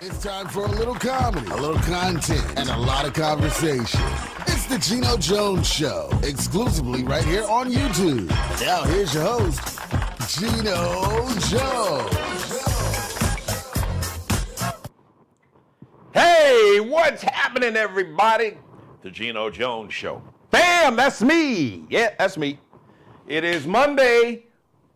It's time for a little comedy, a little content, and a lot of conversation. It's the Geno Jones Show, exclusively right here on YouTube. And now here's your host, Geno Jones. Hey, what's happening, everybody? The Geno Jones Show. Bam, that's me. Yeah, that's me. It is Monday,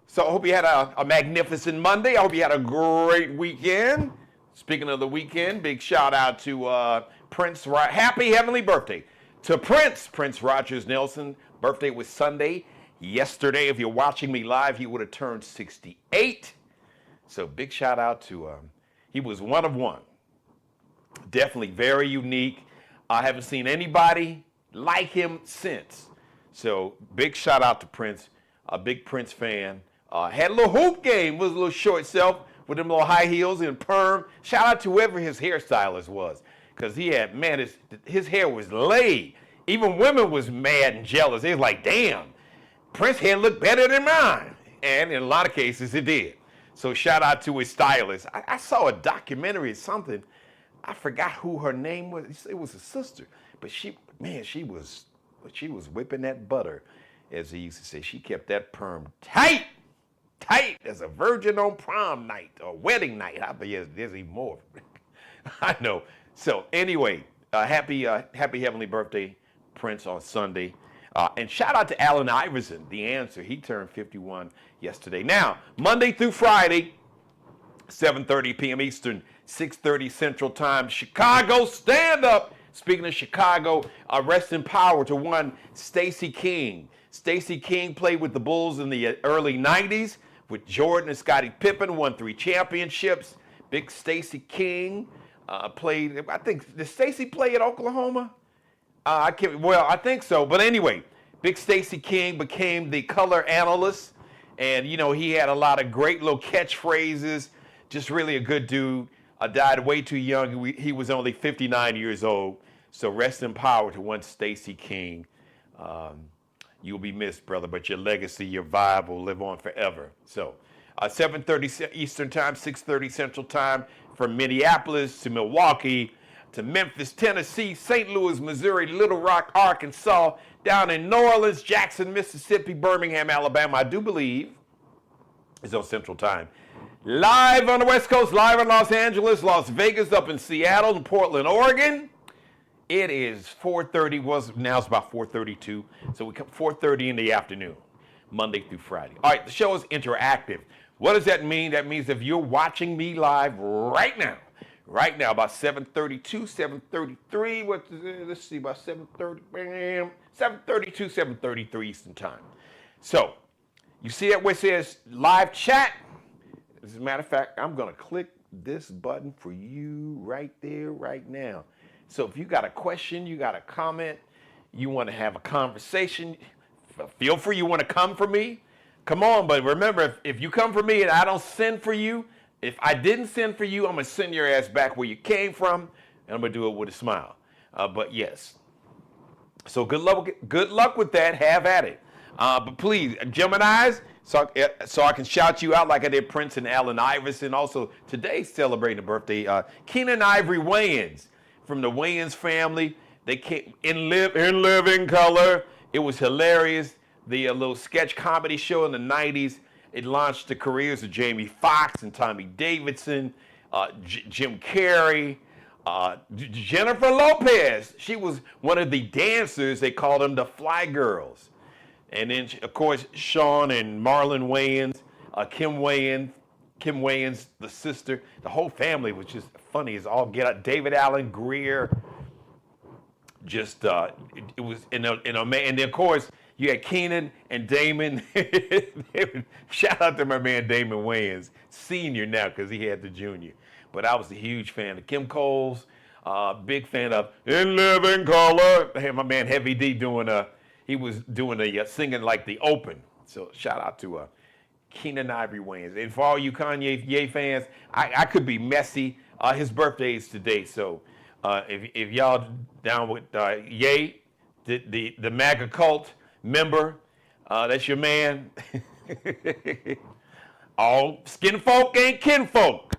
so I hope you had a magnificent Monday. I hope you had a great weekend. Speaking of the weekend, big shout out to Prince. Happy heavenly birthday to Prince Rogers Nelson. Birthday was Sunday. Yesterday, if you're watching me live, he would have turned 68. So big shout out to he was one of one. Definitely very unique. I haven't seen anybody like him since. So big shout out to Prince, a big Prince fan. Had a little hoop game, was a little short self with them little high heels and perm. Shout out to whoever his hairstylist was, because he had, man, his hair was laid. Even women was mad and jealous. They was like, damn, Prince's hair looked better than mine. And in a lot of cases, it did. So shout out to his stylist. I saw a documentary or something. I forgot who her name was. It was a sister, but she was whipping that butter, as he used to say. She kept that perm tight as a virgin on prom night or wedding night. There's even more. I know. So anyway, happy heavenly birthday, Prince, on Sunday. And shout out to Allen Iverson, the answer. He turned 51 yesterday. Now, Monday through Friday, 7:30 p.m. Eastern, 6:30 Central Time, Chicago stand-up. Speaking of Chicago, rest in power to one Stacey King. Stacey King played with the Bulls in the early 90s with Jordan and Scottie Pippen, won 3 championships. Big Stacey King played, I think, did Stacey play at Oklahoma? I think so. But anyway, Big Stacey King became the color analyst. And, you know, he had a lot of great little catchphrases. Just really a good dude. Died way too young. He was only 59 years old. So rest in power to one Stacey King. You'll be missed, brother, but your legacy, your vibe will live on forever. So 7:30 Eastern Time, 6:30 Central Time, from Minneapolis to Milwaukee to Memphis, Tennessee, St. Louis, Missouri, Little Rock, Arkansas, down in New Orleans, Jackson, Mississippi, Birmingham, Alabama, I do believe, is on Central Time. Live on the West Coast, live in Los Angeles, Las Vegas, up in Seattle, and Portland, Oregon. It is 4:30, now it's about 4:32, so we come 4:30 in the afternoon, Monday through Friday. All right, the show is interactive. What does that mean? That means if you're watching me live right now, about 7:32, 7:33, let's see, about 7:30, 7:32, 7:33 Eastern Time. So, you see that where it says live chat? As a matter of fact, I'm going to click this button for you right there, right now. So if you got a question, you got a comment, you want to have a conversation, feel free. You want to come for me, come on. But remember, if you come for me and I don't send for you, if I didn't send for you, I'm going to send your ass back where you came from, and I'm going to do it with a smile. But yes. So good luck with that. Have at it. But please, Geminis, so I can shout you out like I did Prince and Allen Iverson. Also, today celebrating a birthday, Keenan Ivory Wayans from the Wayans family. They came in living color. It was hilarious. The little sketch comedy show in the 90s. It launched the careers of Jamie Foxx and Tommy Davidson, Jim Carrey, Jennifer Lopez. She was one of the dancers. They called them the Fly Girls. And then, of course, Sean and Marlon Wayans, Kim Wayans, the sister. The whole family was just funny as all get out. David Allen Greer. Just, it was, and then, of course, you had Keenan and Damon. Shout out to my man Damon Wayans, senior now, because he had the junior. But I was a huge fan of Kim Coles, big fan of In Living Color. I had my man Heavy D he was doing singing like the open. So shout out to Keenan Ivory Wayans. And for all you Kanye fans, I could be messy. His birthday is today, so if y'all down with Ye, the MAGA cult member, that's your man. All skin folk ain't kin folk.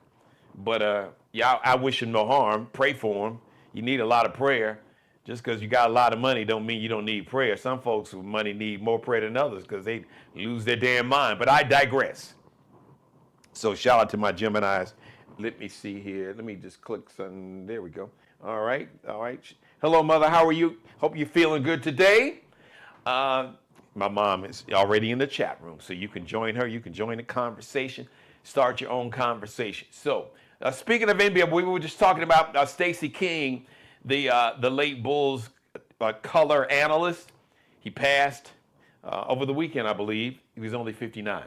But Yeah, I wish him no harm. Pray for him. You need a lot of prayer. Just because you got a lot of money don't mean you don't need prayer. Some folks with money need more prayer than others because they lose their damn mind. But I digress. So shout out to my Geminis. Let me see here. Let me just click something. There we go. All right. All right. Hello, Mother. How are you? Hope you're feeling good today. My mom is already in the chat room, so you can join her. You can join the conversation. Start your own conversation. So, speaking of NBA, we were just talking about Stacey King, the late Bulls color analyst. He passed over the weekend, I believe. He was only 59.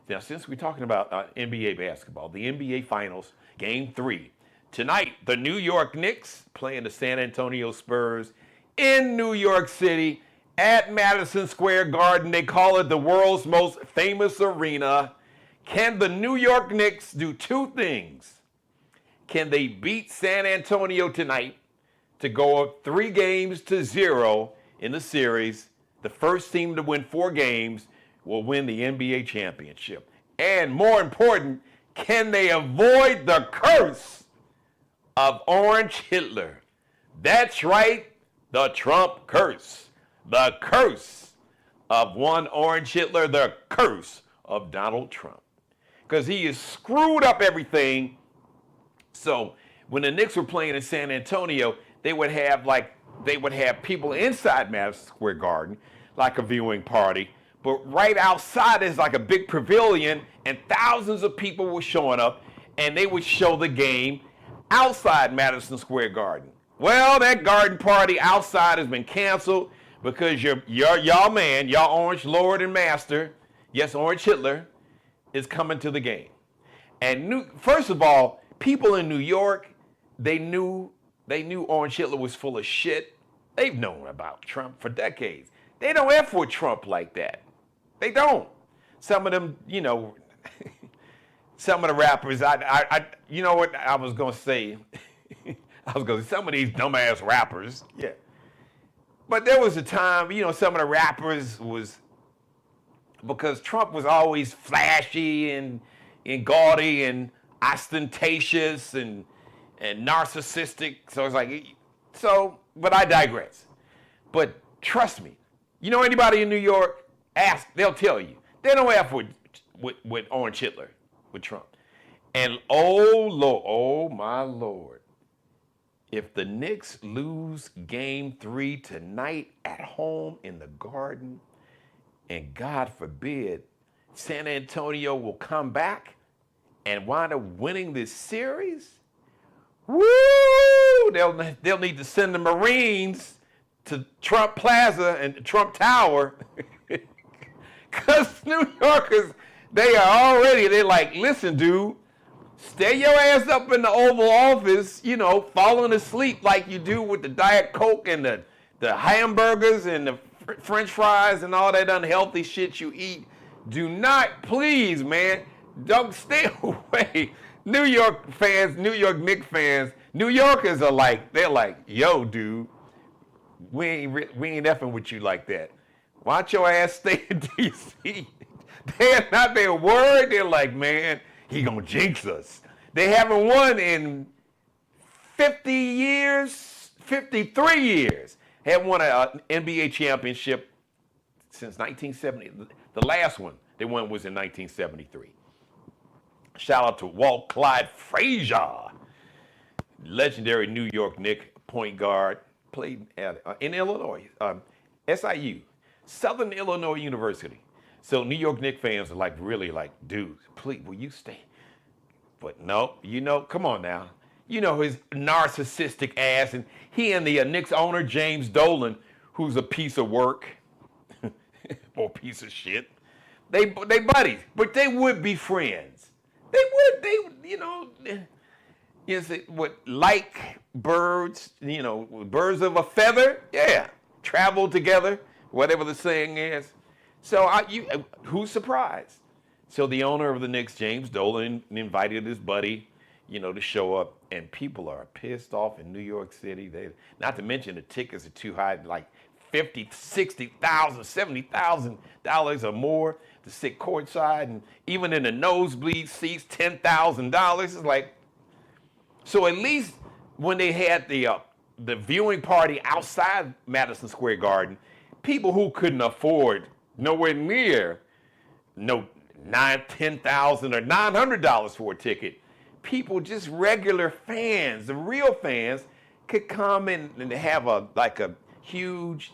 Now, since we're talking about NBA basketball, the NBA Finals, Game 3. Tonight, the New York Knicks playing the San Antonio Spurs in New York City at Madison Square Garden. They call it the world's most famous arena. Can the New York Knicks do two things? Can they beat San Antonio tonight to go up 3-0 in the series? The first team to win 4 games will win the NBA championship. And more important, can they avoid the curse of Orange Hitler? That's right, the Trump curse. The curse of one Orange Hitler, the curse of Donald Trump. Because he has screwed up everything. So when the Knicks were playing in San Antonio, they would have people inside Madison Square Garden, like a viewing party. But right outside is like a big pavilion, and thousands of people were showing up, and they would show the game outside Madison Square Garden. Well, that garden party outside has been canceled because y'all Orange Lord and Master, yes, Orange Hitler, is coming to the game. And first of all, people in New York, they knew Orange Hitler was full of shit. They've known about Trump for decades. They don't F with Trump like that. They don't. Some of them, some of the rappers, you know what I was going to say? Some of these dumbass rappers, yeah. But there was a time, some of the rappers was, because Trump was always flashy and gaudy and ostentatious and narcissistic. So it's like, but I digress. But trust me, anybody in New York, ask, they'll tell you. They don't F with Orange Hitler, with Trump. And oh my Lord, if the Knicks lose Game 3 tonight at home in the Garden, and God forbid, San Antonio will come back and wind up winning this series, woo! They'll need to send the Marines to Trump Plaza and Trump Tower, because New Yorkers, they're like, listen, dude, stay your ass up in the Oval Office, falling asleep like you do with the Diet Coke and the hamburgers and the French fries and all that unhealthy shit you eat. Do not, please, man, don't stay away. New York fans, New York Knicks fans, New Yorkers are like, they're like, yo, dude, we ain't effing with you like that. Why don't your ass stay in D.C.? They're not their word. They're like, man, he gonna jinx us. They haven't won in 50 years, 53 years. Haven't won an NBA championship since 1970. The last one they won was in 1973. Shout out to Walt Clyde Frazier, legendary New York Knicks point guard, played in Illinois, SIU, Southern Illinois University. So New York Knicks fans are like, really like, dude, please, will you stay? But no, come on now. His narcissistic ass, and he and the Knicks owner, James Dolan, who's a piece of work, or piece of shit. They buddies, but they would be friends. Like birds, birds of a feather, yeah, travel together, whatever the saying is. So who's surprised? So the owner of the Knicks, James Dolan, invited his buddy, to show up, and people are pissed off in New York City. Not to mention the tickets are too high, like $50,000, $60,000, $70,000 or more to sit courtside, and even in the nosebleed seats, $10,000. It's like, So at least when they had the viewing party outside Madison Square Garden, people who couldn't afford nowhere near no $10,000 or $900 for a ticket, people just regular fans, the real fans, could come and have a huge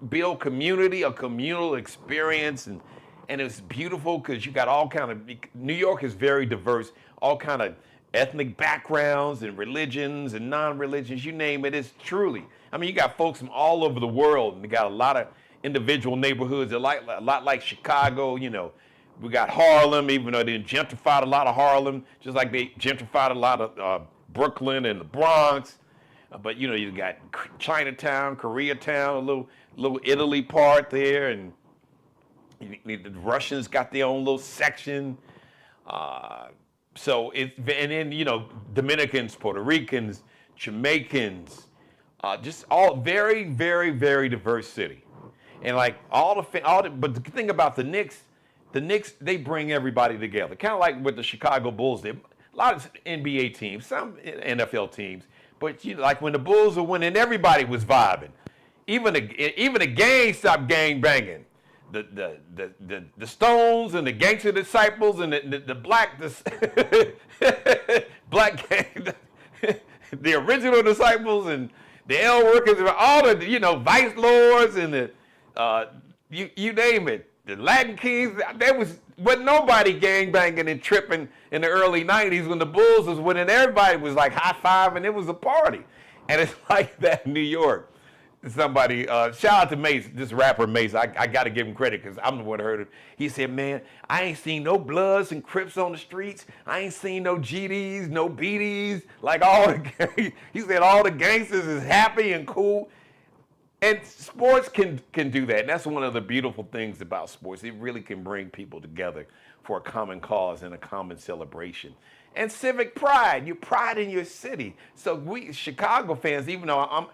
build community, a communal experience, and it's beautiful because you got all kind of New York is very diverse, all kind of ethnic backgrounds and religions and non-religions, you name it. It's truly, I mean, you got folks from all over the world, and you got a lot of individual neighborhoods. They're a lot like Chicago, you know. We got Harlem, even though they gentrified a lot of Harlem, just like they gentrified a lot of Brooklyn and the Bronx. But you know, you got Chinatown, Koreatown, a little Italy part there, and the Russians got their own little section. So and then you know, Dominicans, Puerto Ricans, Jamaicans, just all very, very, very diverse city, and like but the thing about the Knicks, they bring everybody together, kind of like with the Chicago Bulls did. A lot of NBA teams, some NFL teams, but you know, like when the Bulls were winning, everybody was vibing. Even the gang stopped gang banging. The Stones and the Gangster Disciples and the black gang, the original Disciples and the L Workers, all the Vice Lords and the you name it, the Latin Kings. There wasn't nobody gang banging and tripping in the early '90s when the Bulls was winning. Everybody was like high five and it was a party, and it's like that in New York. Somebody, shout out to Mace, this rapper Mace. I got to give him credit because I'm the one who heard him. He said, man, I ain't seen no Bloods and Crips on the streets. I ain't seen no GDs, no BDs. Like he said all the gangsters is happy and cool. And sports can do that. And that's one of the beautiful things about sports. It really can bring people together for a common cause and a common celebration. And civic pride, your pride in your city. So we Chicago fans, even though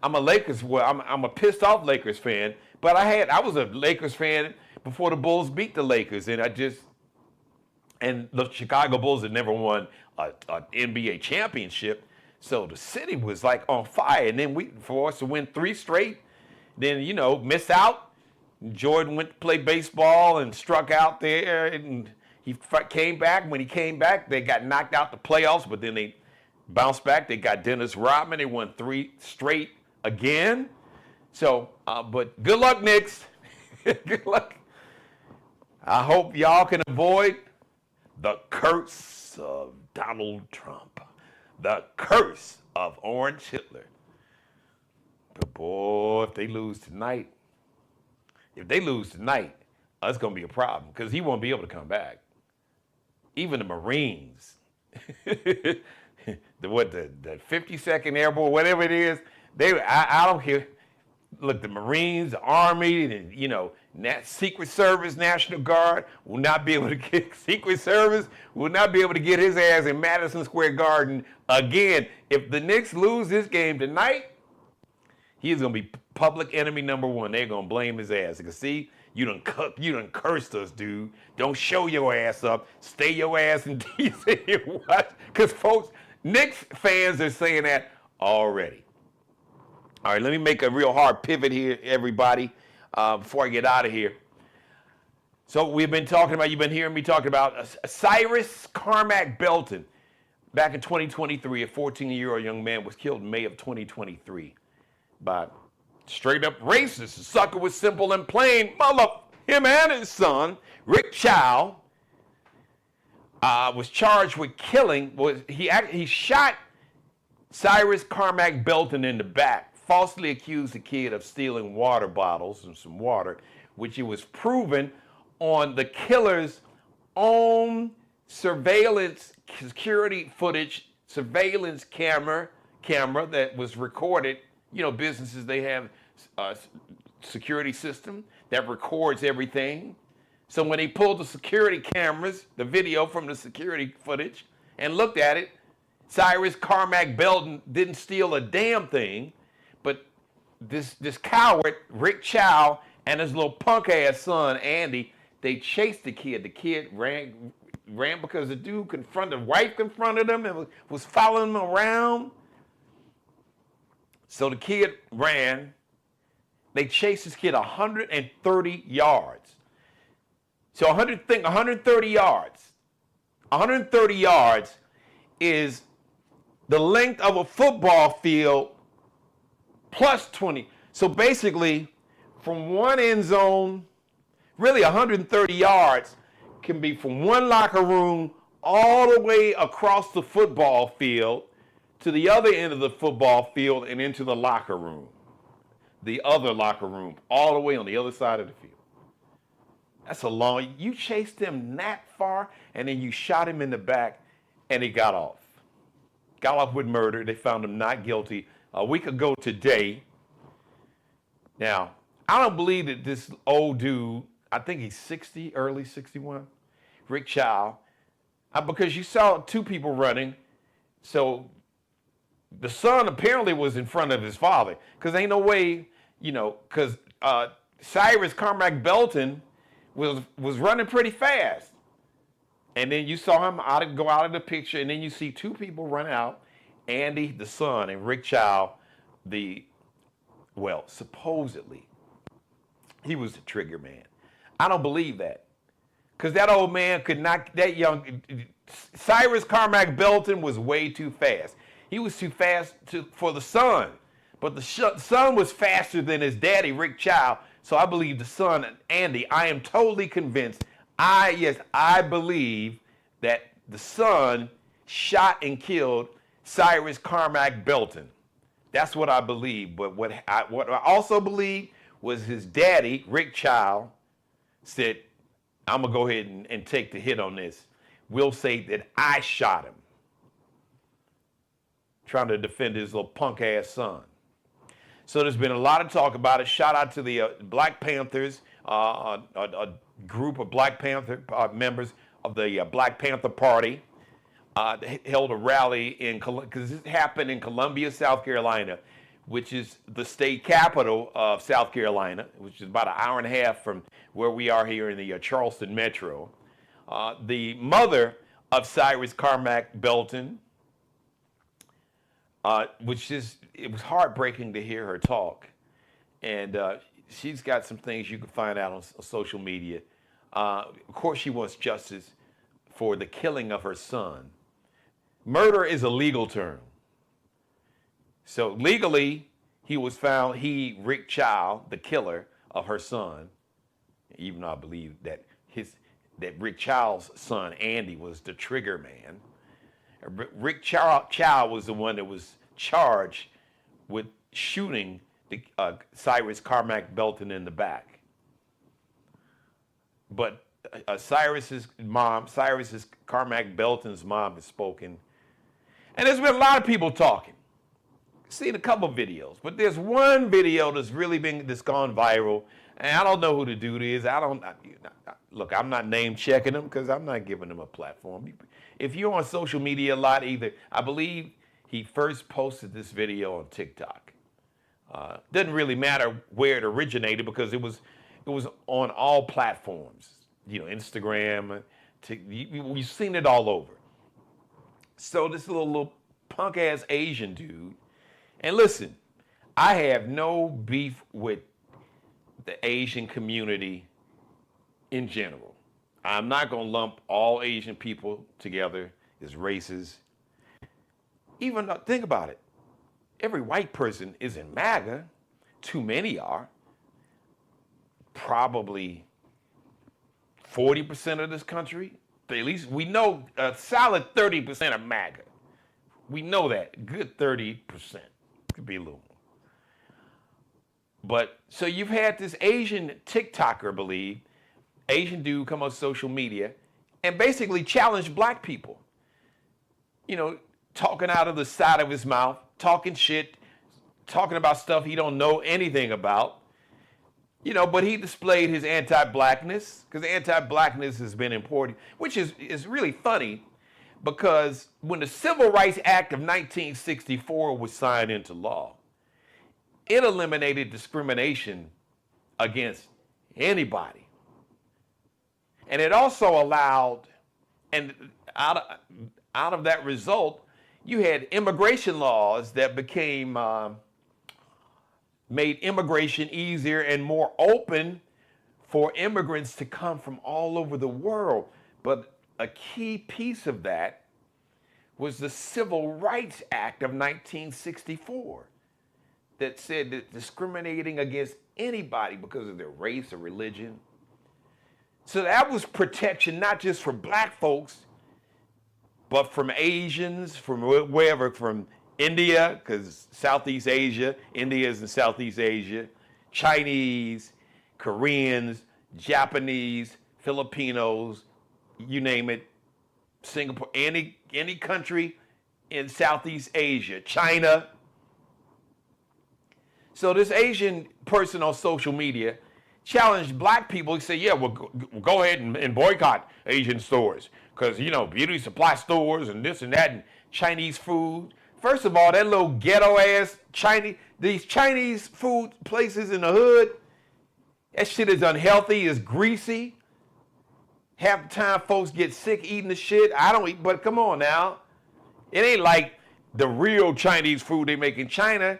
I'm a Lakers. Well, I'm a pissed off Lakers fan, but I was a Lakers fan before the Bulls beat the Lakers, and the Chicago Bulls had never won an NBA championship, so the city was like on fire. And then for us to win 3 straight, then miss out. Jordan went to play baseball and struck out there, and he came back. When he came back, they got knocked out the playoffs, but then they bounced back. They got Dennis Rodman. They won 3 straight. Again, so but good luck, Knicks. Good luck. I hope y'all can avoid the curse of Donald Trump, the curse of Orange Hitler. But boy, if they lose tonight, that's gonna be a problem because he won't be able to come back. Even the Marines, the 52nd Airborne, whatever it is. I don't care. Look, the Marines, the Army, and Secret Service, National Guard will not be able to get Secret Service will not be able to get his ass in Madison Square Garden again. If the Knicks lose this game tonight, he's gonna be public enemy number 1. They're gonna blame his ass. Because see, you done cursed us, dude. Don't show your ass up. Stay your ass in DC and watch. Because folks, Knicks fans are saying that already. All right, let me make a real hard pivot here, everybody, before I get out of here. So you've been hearing me talking about Cyrus Carmack Belton. Back in 2023, a 14-year-old young man was killed in May of 2023 by straight up racist. The sucker was simple and plain. Him and his son, Rick Chow, was charged with killing. He shot Cyrus Carmack Belton in the back. Falsely accused the kid of stealing water bottles and some water, which it was proven on the killer's own surveillance security footage, surveillance camera that was recorded. Businesses, they have a security system that records everything. So when they pulled the security cameras, the video from the security footage, and looked at it, Cyrus Carmack Belton didn't steal a damn thing. But this coward, Rick Chow, and his little punk ass son, Andy, they chased the kid. The kid ran because the dude wife confronted him and was following him around. So the kid ran. They chased this kid 130 yards. So 130 yards. 130 yards is the length of a football field plus 20. So basically, from one end zone, really 130 yards can be from one locker room all the way across the football field to the other end of the football field and into the locker room. The other locker room, all the way on the other side of the field. That's a long, you chased him that far, and then you shot him in the back, and he got off. Got off with murder. They found him not guilty a week ago today. Now, I don't believe that this old dude, I think he's 60, early 61, Rick Child, because you saw two people running, so the son apparently was in front of his father, because ain't no way, because Cyrus Carmack Belton was running pretty fast. And then you saw him go out of the picture, and then you see two people run out, Andy, the son, and Rick Child, supposedly, he was the trigger man. I don't believe that. Because that old man could not, Cyrus Carmack Belton was way too fast. He was too fast for the son. But the son was faster than his daddy, Rick Child. So I believe the son, Andy, I am totally convinced. I believe that the son shot and killed Cyrus Carmack Belton. That's what I believe. But what I also believe was his daddy, Rick Child, said, I'm going to go ahead and take the hit on this. We'll say that I shot him, trying to defend his little punk-ass son. So there's been a lot of talk about it. Shout out to the Black Panthers, a group of Black Panther members of the Black Panther Party held a rally because this happened in Columbia, South Carolina, which is the state capital of South Carolina, which is about an hour and a half from where we are here in the Charleston Metro. The mother of Cyrus Carmack Belton, it was heartbreaking to hear her talk. And she's got some things you can find out on social media. Of course, she wants justice for the killing of her son. Murder is a legal term. So legally, he was found, Rick Child, the killer of her son, even though I believe that Rick Child's son, Andy, was the trigger man. Rick Child was the one that was charged with shooting Cyrus Carmack Belton in the back. But Cyrus Carmack Belton's mom has spoken. And there's been a lot of people talking. Seen a couple videos, but there's one video that's gone viral, and I don't know who the dude is. Look, I'm not name checking him because I'm not giving him a platform. If you're on social media a lot, I believe he first posted this video on TikTok. Doesn't really matter where it originated because it was on all platforms. Instagram, you've seen it all over. So this little punk ass Asian dude. And listen, I have no beef with the Asian community in general. I'm not going to lump all Asian people together as races. Even think about it. Every white person isn't MAGA. Too many are. Probably 40% of this country. At least we know a solid 30% are MAGA. We know that. Good 30%. Could be a little more. But so you've had this Asian TikToker, Asian dude come on social media and basically challenge black people. Talking out of the side of his mouth, talking shit, talking about stuff he don't know anything about. But he displayed his anti-blackness, because anti-blackness has been important, which is really funny, because when the Civil Rights Act of 1964 was signed into law, it eliminated discrimination against anybody. And it also allowed And out of that result, you had immigration laws that became made immigration easier and more open for immigrants to come from all over the world. But a key piece of that was the Civil Rights Act of 1964 that said that discriminating against anybody because of their race or religion. So that was protection not just for black folks, but from Asians, from wherever, from India, because Southeast Asia, India is in Southeast Asia, Chinese, Koreans, Japanese, Filipinos, you name it, Singapore, any country in Southeast Asia, China. So this Asian person on social media challenged black people. He said, yeah, well, go ahead and boycott Asian stores because, you know, beauty supply stores and this and that and Chinese food. First of all, that little ghetto-ass these Chinese food places in the hood, that shit is unhealthy, it's greasy. Half the time folks get sick eating the shit. I don't eat, but come on now. It ain't like the real Chinese food they make in China.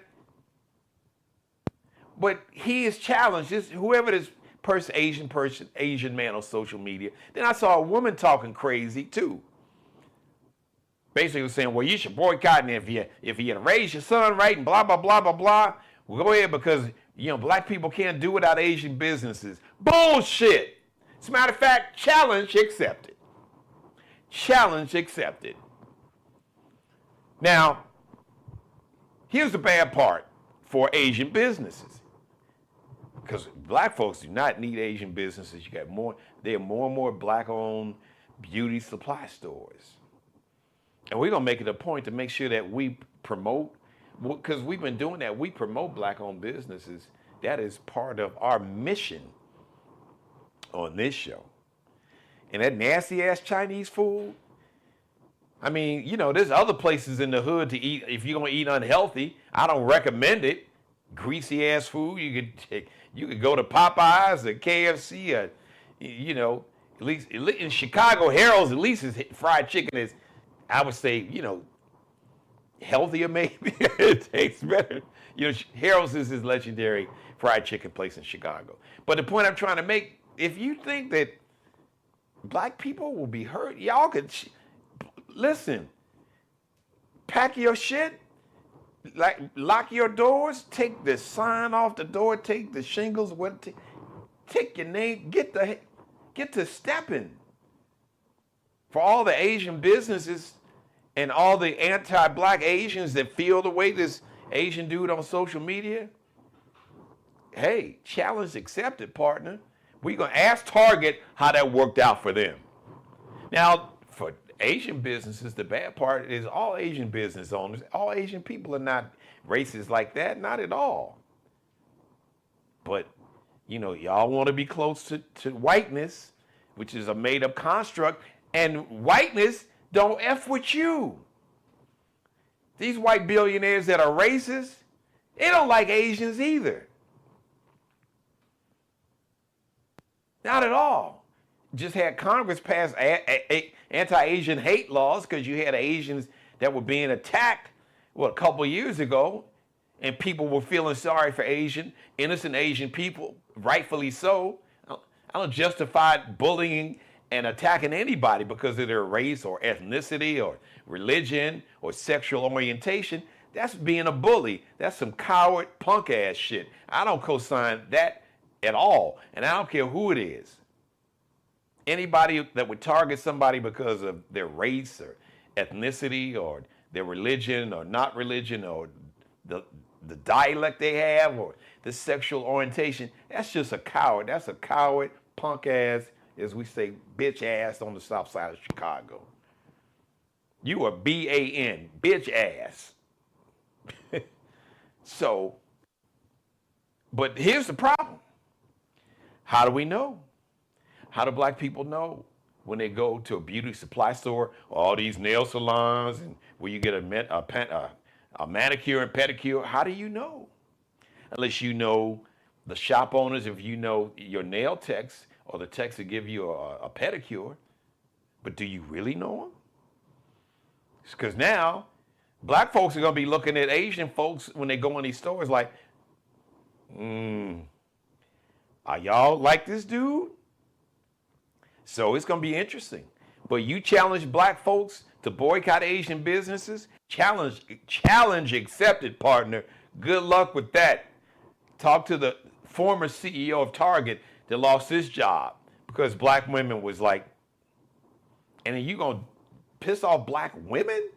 But he is challenged, whoever this Asian man on social media. Then I saw a woman talking crazy too. Basically saying, well, you should boycott, and if you raise your son right and blah, blah, blah, blah, blah, well, go ahead because, you know, black people can't do without Asian businesses. Bullshit. As a matter of fact, challenge accepted. Challenge accepted. Now, here's the bad part for Asian businesses. Because black folks do not need Asian businesses. There are more and more black-owned beauty supply stores. And we're going to make it a point to make sure that we promote, because we've been doing that, we promote black-owned businesses. That is part of our mission on this show. And that nasty-ass Chinese food, I mean, you know, there's other places in the hood to eat. If you're going to eat unhealthy, I don't recommend it. Greasy-ass food, you could go to Popeyes or KFC or, you know, at least in Chicago, Harold's at least his fried chicken is, I would say, you know, healthier maybe. It tastes better. You know, Harold's is his legendary fried chicken place in Chicago. But the point I'm trying to make, if you think that black people will be hurt, y'all could, listen, pack your shit, like lock your doors, take the sign off the door, take the shingles, take your name, get to stepping. For all the Asian businesses and all the anti-black Asians that feel the way this Asian dude on social media, hey, challenge accepted, partner. We're going to ask Target how that worked out for them. Now, for Asian businesses, the bad part is all Asian business owners, all Asian people are not racist like that, not at all. But, you know, y'all want to be close to whiteness, which is a made-up construct, and whiteness don't F with you. These white billionaires that are racist, they don't like Asians either. Not at all. Just had Congress pass anti-Asian hate laws because you had Asians that were being attacked, a couple of years ago, and people were feeling sorry for innocent Asian people, rightfully so. I don't justify bullying and attacking anybody because of their race or ethnicity or religion or sexual orientation. That's being a bully. That's some coward punk ass shit. I don't co-sign that at all, and I don't care who it is. Anybody that would target somebody because of their race or ethnicity or their religion or not religion or the dialect they have or the sexual orientation, that's just a coward. That's a coward, punk ass, as we say, bitch ass on the south side of Chicago. You are B-A-N, bitch ass. So, but here's the problem. How do we know? How do black people know when they go to a beauty supply store, all these nail salons, and where you get a manicure and pedicure? How do you know? Unless you know the shop owners, if you know your nail techs or the techs that give you a pedicure. But do you really know them? Because now, black folks are going to be looking at Asian folks when they go in these stores like, are y'all like this dude? So it's going to be interesting. But you challenge black folks to boycott Asian businesses? Challenge accepted, partner. Good luck with that. Talk to the former CEO of Target that lost his job because black women was like, and then you going to piss off black women?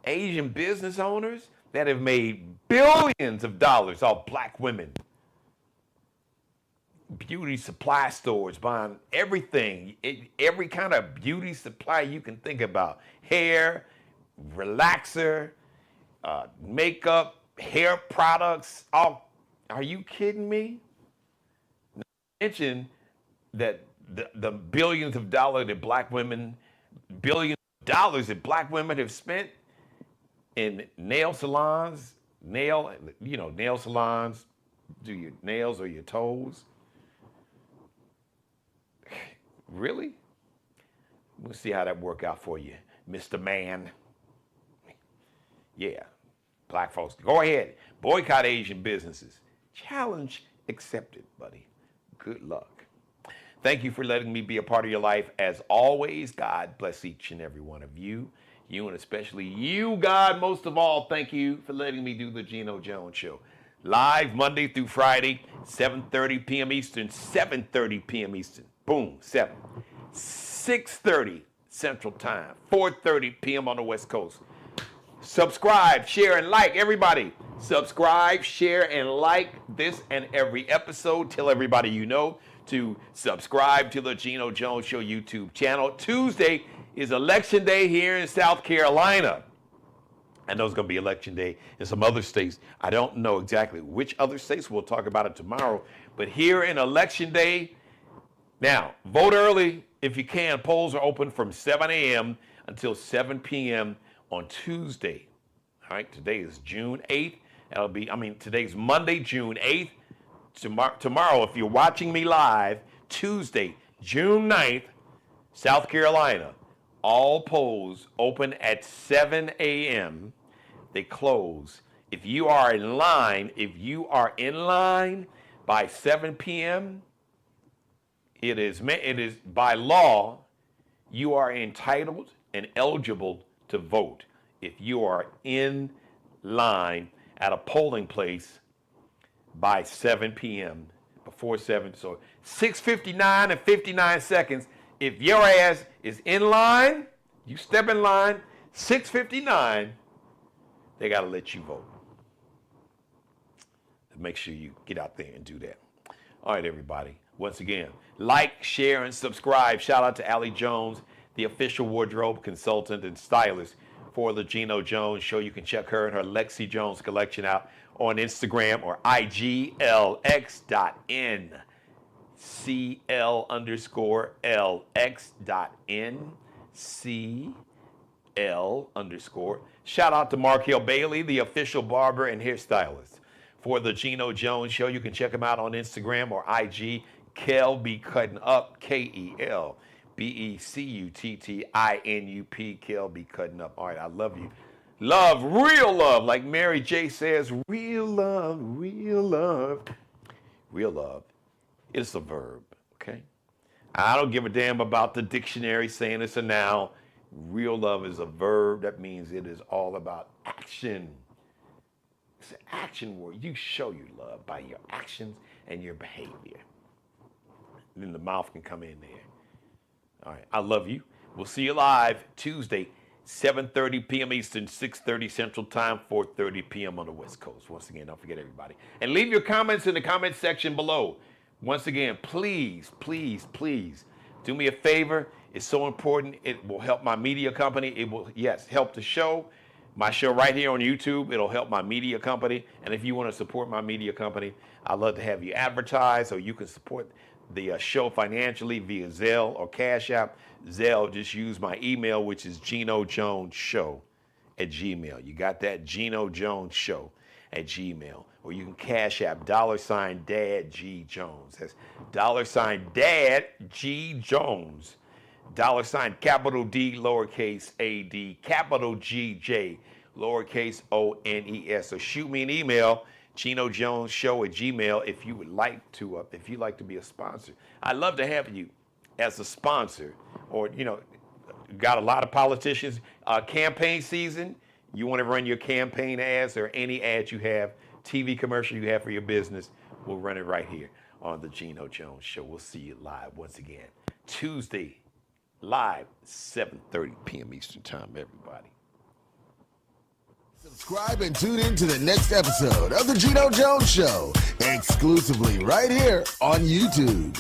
Asian business owners that have made billions of dollars off black women. Beauty supply stores buying everything, every kind of beauty supply you can think about. Hair, relaxer, makeup, hair products. All, are you kidding me? Not to mention that the billions of dollars that black women, billions of dollars that black women have spent in nail salons, nail salons, do your nails or your toes. Really? We'll see how that work out for you, Mr. Man. Yeah, black folks, go ahead. Boycott Asian businesses. Challenge accepted, buddy. Good luck. Thank you for letting me be a part of your life. As always, God bless each and every one of you. You and especially you, God, most of all, thank you for letting me do the Geno Jones Show. Live Monday through Friday, 7:30 p.m. Eastern, 7:30 p.m. Eastern. Boom, 7. 6:30 Central Time, 4:30 p.m. on the West Coast. Subscribe, share, and like. Everybody, subscribe, share, and like this and every episode. Tell everybody you know to subscribe to the Geno Jones Show YouTube channel. Tuesday is Election Day here in South Carolina. I know it's going to be Election Day in some other states. I don't know exactly which other states. We'll talk about it tomorrow. But here in Election Day, now, vote early if you can. Polls are open from 7 a.m. until 7 p.m. on Tuesday. All right, today is June 8th. Today's Monday, June 8th. Tomorrow, if you're watching me live, Tuesday, June 9th, South Carolina, all polls open at 7 a.m. They close. If you are in line by 7 p.m., it is by law, you are entitled and eligible to vote if you are in line at a polling place by 7 p.m. before 7. So 6:59 and 59 seconds. If your ass is in line, you step in line, 6:59, they got to let you vote. Make sure you get out there and do that. All right, everybody. Once again, like, share, and subscribe. Shout out to Allie Jones, the official wardrobe consultant and stylist for the Geno Jones Show. You can check her and her Lexi Jones collection out on Instagram or iglx.n. CL_LX.N. CL_. Shout out to Markel Bailey, the official barber and hairstylist for the Geno Jones Show. You can check him out on Instagram or IG. Kel be cutting up, KELBECUTTINUP. Kel be cutting up. All right, I love you. Love, real love, like Mary J says, real love, real love. Real love. It's a verb, okay? I don't give a damn about the dictionary saying it's a noun. Real love is a verb. That means it is all about action. It's an action word. You show your love by your actions and your behavior. And then the mouth can come in there. All right, I love you. We'll see you live Tuesday, 7:30 p.m. Eastern, 6:30 Central Time, 4:30 p.m. on the West Coast. Once again, don't forget everybody. And leave your comments in the comment section below. Once again, please, please, please do me a favor. It's so important. It will help my media company. It will, yes, help the show. My show right here on YouTube. It'll help my media company. And if you want to support my media company, I'd love to have you advertise, or you can support the show financially via Zelle or Cash App. Zelle, just use my email, which is GenoJonesShow@gmail. You got that? GenoJonesShow@gmail. Or you can Cash App $Dad G Jones. That's $Dad G Jones. $ capital D, lowercase a-d, capital G-J, lowercase O-N-E-S. So shoot me an email, GenoJonesShow@gmail, if you would like to, if you'd like to be a sponsor. I'd love to have you as a sponsor. Or, got a lot of politicians. Campaign season, you want to run your campaign ads or any ads you have, TV commercial you have for your business, we'll run it right here on the Geno Jones Show. We'll see you live once again. Tuesday, live, 7:30 p.m. Eastern Time, everybody. Subscribe and tune in to the next episode of the Geno Jones Show, exclusively right here on YouTube.